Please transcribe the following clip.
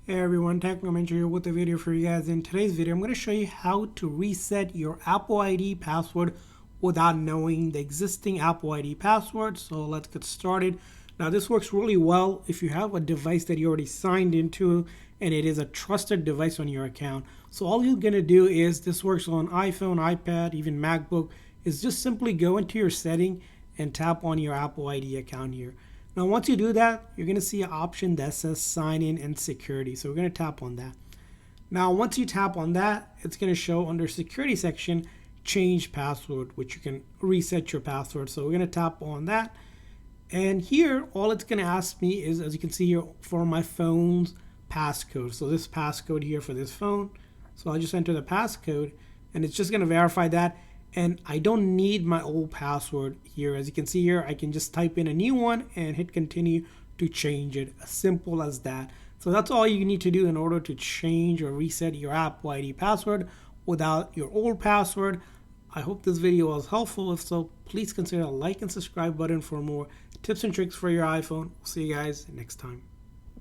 Hey everyone, Technomentary here with a video for you guys. In today's video, I'm going to show you how to reset your Apple ID password without knowing the existing Apple ID password. So let's get started. Now this works really well if you have a device that you already signed into and it is a trusted device on your account. So all you're going to do is, this works on iPhone, iPad, even MacBook, is just simply go into your setting and tap on your Apple ID account here. Now, once you do that, you're going to see an option that says sign in and security. So we're going to tap on that. Now, once you tap on that, it's going to show under security section, change password, which you can reset your password. So we're going to tap on that. And here, all it's going to ask me is, as you can see here, for my phone's passcode. So this passcode here for this phone. So I'll just enter the passcode and it's just going to verify that. And I don't need my old password here. As you can see here, I can just type in a new one and hit continue to change it. As simple as that. So that's all you need to do in order to change or reset your Apple ID password without your old password. I hope this video was helpful. If so, please consider a like and subscribe button for more tips and tricks for your iPhone. We'll see you guys next time.